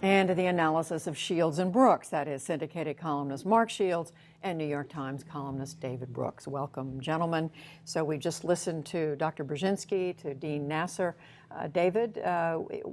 And the analysis of Shields and Brooks, that is syndicated columnist Mark Shields and New York Times columnist David Brooks. Welcome, gentlemen. So we just listened to Dr. Brzezinski, to Dean Nasser. David,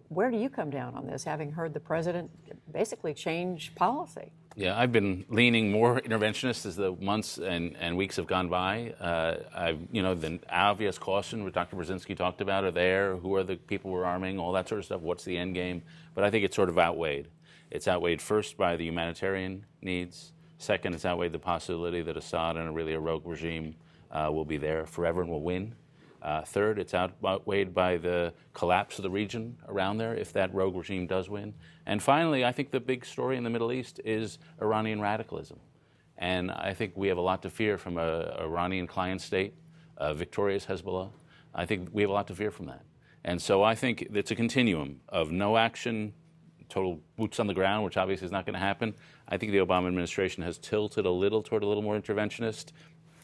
where do you come down on this, having heard the president basically change policy? Yeah, I've been leaning more interventionist as the months and weeks have gone by. The obvious caution, what Dr. Brzezinski talked about, are there. Who are the people we're arming? All that sort of stuff. What's the end game? But I think it's sort of outweighed. It's outweighed first by the humanitarian needs. Second, it's outweighed the possibility that Assad and a rogue regime will be there forever and will win. Third, it's outweighed by the collapse of the region around there if that rogue regime does win. And finally, I think the big story in the Middle East is Iranian radicalism. And I think we have a lot to fear from an Iranian client state, a victorious Hezbollah. I think we have a lot to fear from that. And so I think it's a continuum of no action, total boots on the ground, which obviously is not going to happen. I think the Obama administration has tilted a little toward a little more interventionist,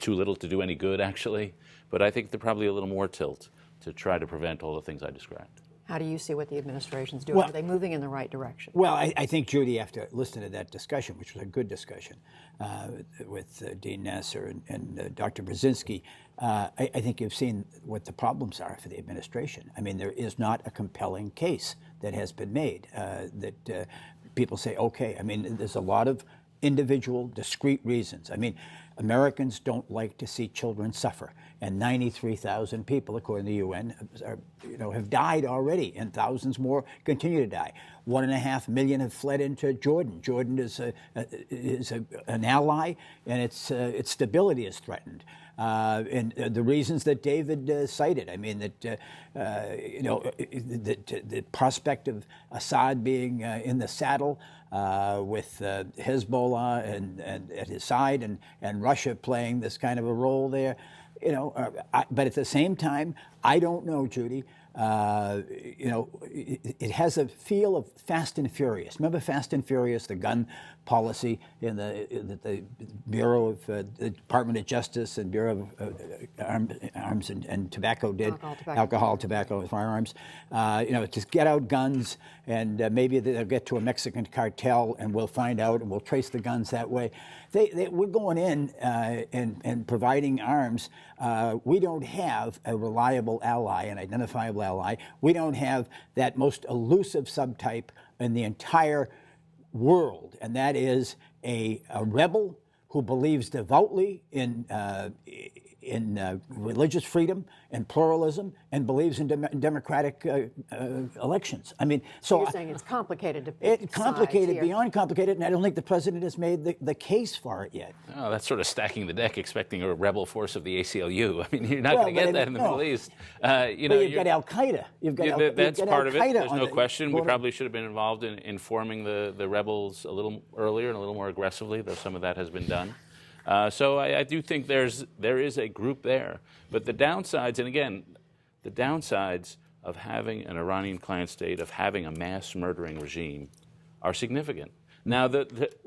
too little to do any good, actually. But I think they're probably a little more tilt to try to prevent all the things I described. How do you see what the administration's doing? Are they moving in the right direction? Well, I think, Judy, after listening to that discussion, which was a good discussion with Dean Nasser and Dr. Brzezinski, I think you've seen what the problems are for the administration. I mean, there is not a compelling case that has been made that people say, okay, I mean, there's a lot of individual, discrete reasons. I mean, Americans don't like to see children suffer, and 93,000 people, according to the UN, have died already, and thousands more continue to die. 1.5 million have fled into Jordan. Jordan is an ally, and its stability is threatened. And the reasons that David cited, I mean, that the prospect of Assad being in the saddle with Hezbollah and at his side, and Russia playing this kind of a role there, but at the same time, I don't know, Judy. It has a feel of Fast and Furious. Remember Fast and Furious, the gun policy in the Bureau of the Department of Justice and Bureau of Arms and Tobacco did, alcohol, tobacco, firearms. Just get out guns, and maybe they'll get to a Mexican cartel, and we'll find out, and we'll trace the guns that way. We're going in and providing arms. We don't have a reliable ally, an identifiable ally. We don't have that most elusive subtype in the entire world, and that is a rebel who believes devoutly in religious freedom and pluralism, and believes in democratic elections. I mean, so you're saying it's complicated to pick it's complicated, beyond complicated, and I don't think the president has made the case for it yet. Oh, that's sort of stacking the deck, expecting a rebel force of the ACLU. I mean, you're not going to get that in the Middle East. You've got Al Qaeda. That's part of it. There's no question. We probably should have been involved in informing the rebels a little earlier and a little more aggressively, though some of that has been done. So I do think there is a group there. But the downsides, and again, the downsides of having an Iranian client state, of having a mass murdering regime, are significant. Now,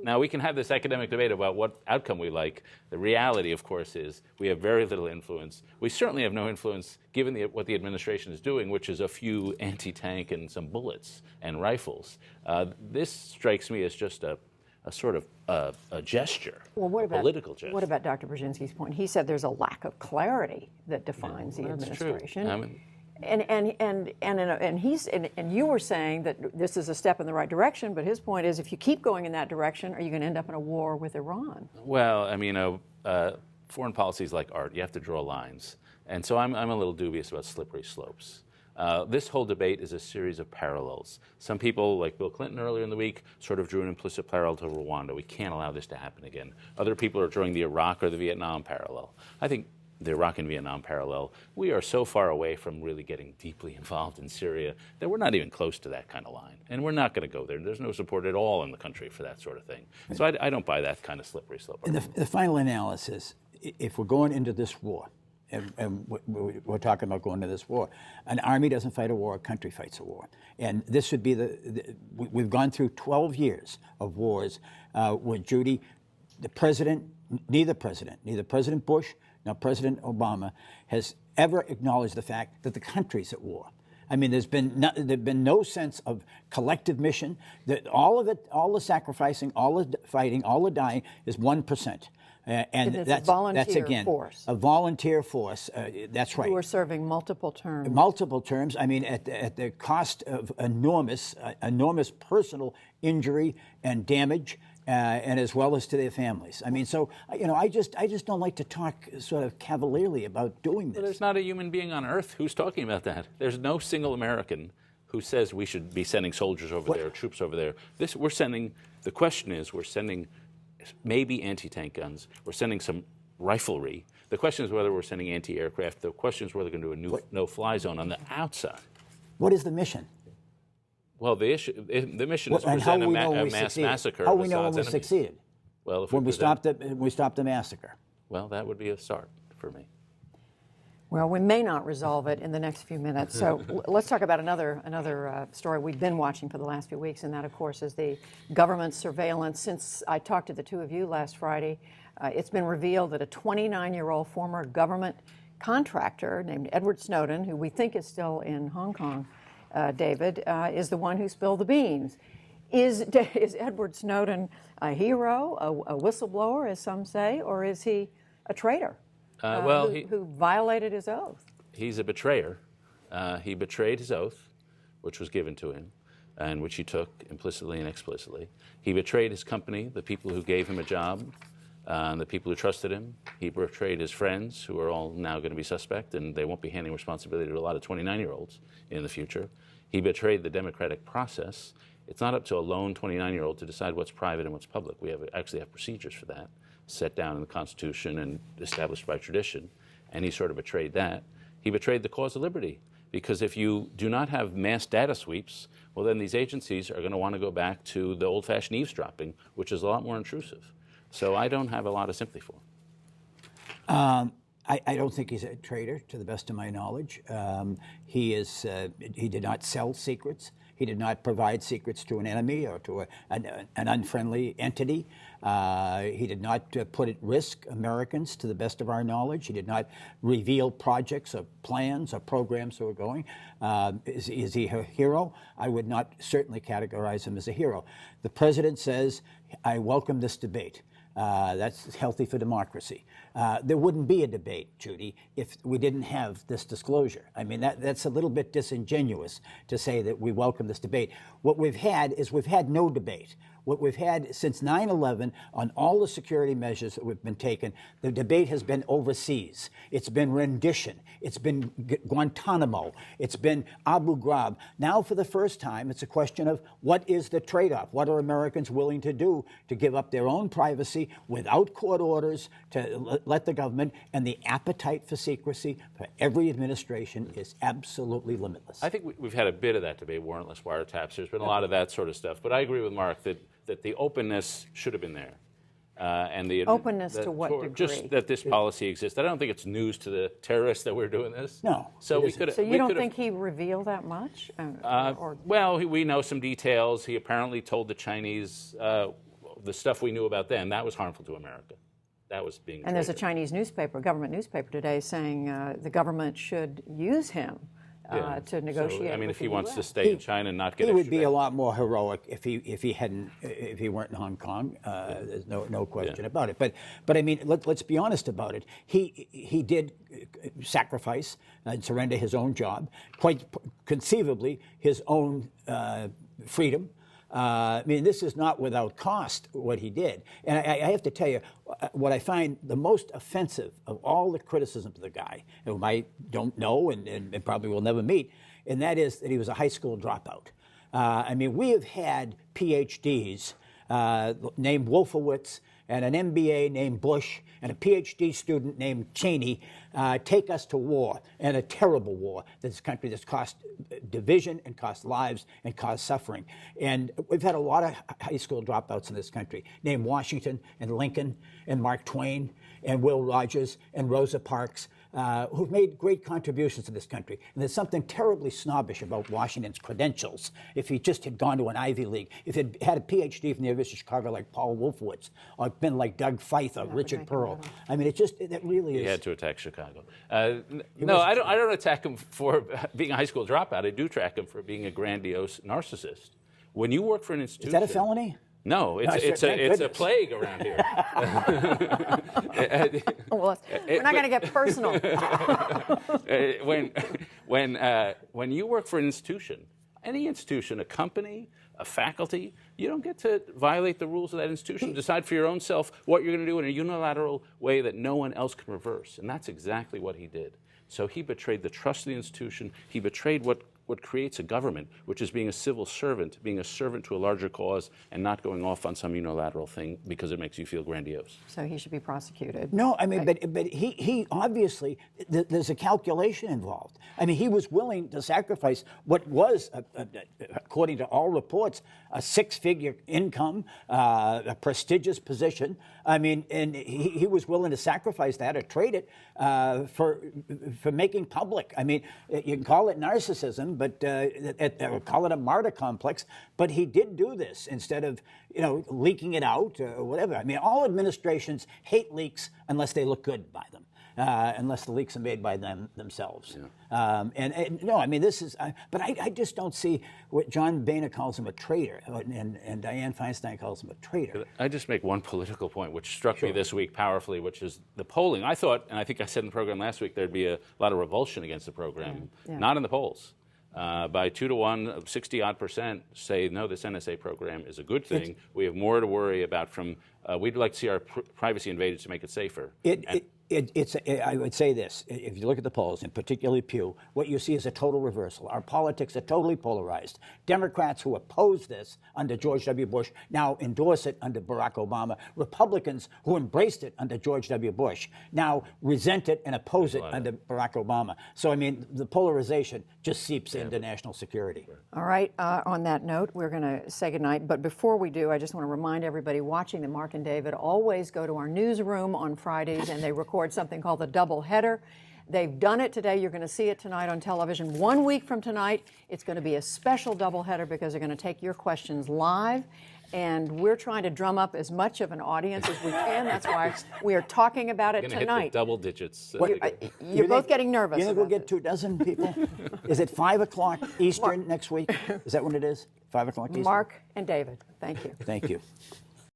now we can have this academic debate about what outcome we like. The reality, of course, is we have very little influence. We certainly have no influence, given what the administration is doing, which is a few anti-tank and some bullets and rifles. This strikes me as just a sort of a gesture, political gesture. What about Dr. Brzezinski's point? He said there's a lack of clarity that defines the administration. True. I mean, and you were saying that this is a step in the right direction, but his point is, if you keep going in that direction, are you going to end up in a war with Iran? Well, I mean, foreign policy is like art. You have to draw lines. And so I'm a little dubious about slippery slopes. This whole debate is a series of parallels. Some people, like Bill Clinton earlier in the week, sort of drew an implicit parallel to Rwanda. We can't allow this to happen again. Other people are drawing the Iraq or the Vietnam parallel. I think the Iraq and Vietnam parallel, we are so far away from really getting deeply involved in Syria that we're not even close to that kind of line. And we're not going to go there. There's no support at all in the country for that sort of thing. So I don't buy that kind of slippery slope. And the final analysis, if we're going into this war, and we're talking about going to this war, an army doesn't fight a war, a country fights a war. And this would be we've gone through 12 years of wars where, Judy, neither President Bush nor President Obama has ever acknowledged the fact that the country's at war. I mean, there's been no sense of collective mission. That all of it, all the sacrificing, all the fighting, all the dying is 1%. And it's that's a volunteer that's again force. a volunteer force. That's right. Who are serving multiple terms. Multiple terms. I mean, at the cost of enormous personal injury and damage, and as well as to their families. I mean, so I just don't like to talk sort of cavalierly about doing this. Well, there's not a human being on earth who's talking about that. There's no single American who says we should be sending soldiers over there, troops over there. The question is, we're sending maybe anti-tank guns. We're sending some riflery. The question is whether we're sending anti-aircraft. The question is whether we're going to do a no-fly zone on the outside. What is the mission? Well, the mission is to prevent a mass massacre. How do we know when Assad's we enemies. succeeded? Well, if when we stopped the massacre. Well, that would be a start for me. Well, we may not resolve it in the next few minutes. So let's talk about another story we've been watching for the last few weeks, and that, of course, is the government surveillance. Since I talked to the two of you last Friday, it's been revealed that a 29-year-old former government contractor named Edward Snowden, who we think is still in Hong Kong, David, is the one who spilled the beans. Is Edward Snowden a hero, a whistleblower, as some say, or is he a traitor? Who violated his oath? He's a betrayer. He betrayed his oath, which was given to him, and which he took implicitly and explicitly. He betrayed his company, the people who gave him a job, the people who trusted him. He betrayed his friends, who are all now going to be suspect, and they won't be handing responsibility to a lot of 29-year-olds in the future. He betrayed the democratic process. It's not up to a lone 29-year-old to decide what's private and what's public. We actually have procedures for that, set down in the Constitution and established by tradition, and he sort of betrayed that. He betrayed the cause of liberty, because if you do not have mass data sweeps, well, then these agencies are going to want to go back to the old-fashioned eavesdropping, which is a lot more intrusive. So I don't have a lot of sympathy for him. I don't think he's a traitor, to the best of my knowledge. He did not sell secrets. He did not provide secrets to an enemy or to an unfriendly entity. He did not put at risk Americans, to the best of our knowledge. He did not reveal projects or plans or programs that were going. Is he a hero? I would not certainly categorize him as a hero. The president says, I welcome this debate. That's healthy for democracy. There wouldn't be a debate, Judy, if we didn't have this disclosure. I mean, that's a little bit disingenuous to say that we welcome this debate. What we've had is we've had no debate. What we've had since 9/11 on all the security measures that have been taken, the debate has been overseas. It's been rendition. It's been Guantanamo. It's been Abu Ghraib. Now, for the first time, it's a question of what is the trade-off? What are Americans willing to do to give up their own privacy without court orders to let the government? And the appetite for secrecy for every administration is absolutely limitless. I think we've had a bit of that debate, warrantless wiretaps. There's been a lot of that sort of stuff. But I agree with Mark that the openness should have been there. And the openness to what degree? Just that this policy exists. I don't think it's news to the terrorists that we're doing this. No. So we could. So you don't think he revealed that much? Well, we know some details. He apparently told the Chinese the stuff we knew about them. That was harmful to America. That was being. And there's a Chinese newspaper, government newspaper today, saying the government should use him. To negotiate. So, I mean, if he wants to US. stay in China and not get, he would be a lot more heroic if he weren't in Hong Kong. There's no question about it. But I mean, let's be honest about it. He did sacrifice and surrender his own job, quite conceivably his own freedom. I mean, this is not without cost, what he did. And I have to tell you, what I find the most offensive of all the criticism of the guy, whom I don't know and probably will never meet, and that is that he was a high school dropout. I mean, we have had PhDs named Wolfowitz and an MBA named Bush and a PhD student named Cheney take us to war, and a terrible war. This country that's cost division and cost lives and caused suffering. And we've had a lot of high school dropouts in this country, named Washington and Lincoln and Mark Twain and Will Rogers and Rosa Parks. who've made great contributions to this country. And there's something terribly snobbish about Washington's credentials. If he just had gone to an Ivy League, if he had a PhD from the University of Chicago like Paul Wolfowitz, or been like Doug Feith or Richard Pearl. I mean, it really is. He had to attack Chicago. No, I don't attack him for being a high school dropout. I do attack him for being a grandiose narcissist. When you work for an institution... Is that a felony? No, it's a plague around here. Well, we're not going to get personal. When you work for an institution, any institution, a company, a faculty, you don't get to violate the rules of that institution, decide for your own self what you're going to do in a unilateral way that no one else can reverse. And that's exactly what he did. So he betrayed the trust of the institution. He betrayed what creates a government, which is being a civil servant, being a servant to a larger cause, and not going off on some unilateral thing because it makes you feel grandiose. So he should be prosecuted. No, I mean, but he obviously, there's a calculation involved. I mean, he was willing to sacrifice what was, according to all reports, a six-figure income, a prestigious position. I mean, and he was willing to sacrifice that or trade it for making public. I mean, you can call it narcissism, but call it a martyr complex. But he did do this instead of leaking it out or whatever. I mean, all administrations hate leaks unless they look good by them. Unless the leaks are made by themselves. Yeah. No, I mean, this is, but I just don't see what John Boehner calls him a traitor, and Dianne Feinstein calls him a traitor. I just make one political point, which struck me this week powerfully, which is the polling. I thought, and I think I said in the program last week, there'd be a lot of revulsion against the program. Yeah. Not in the polls. By 2 to 1, 60-odd% say, no, this NSA program is a good thing. We have more to worry about we'd like to see our privacy invaded to make it safer. I would say this, if you look at the polls, and particularly Pew, what you see is a total reversal. Our politics are totally polarized. Democrats who opposed this under George W. Bush now endorse it under Barack Obama. Republicans who embraced it under George W. Bush now resent it and oppose it under Barack Obama. So, I mean, the polarization just seeps into national security. All right, on that note, we're going to say goodnight. But before we do, I just want to remind everybody watching the Mark and David, always go to our newsroom on Fridays, and they record something called the double header. They've done it today. You're going to see it tonight on television. 1 week from tonight, it's going to be a special double header because they're going to take your questions live. And we're trying to drum up as much of an audience as we can. That's why we are talking about it tonight. Hit the double digits. You're both getting nervous. You think we'll get 24 people? Is it 5 o'clock Eastern next week? Is that when it is? 5 o'clock Eastern? Mark and David, thank you. Thank you.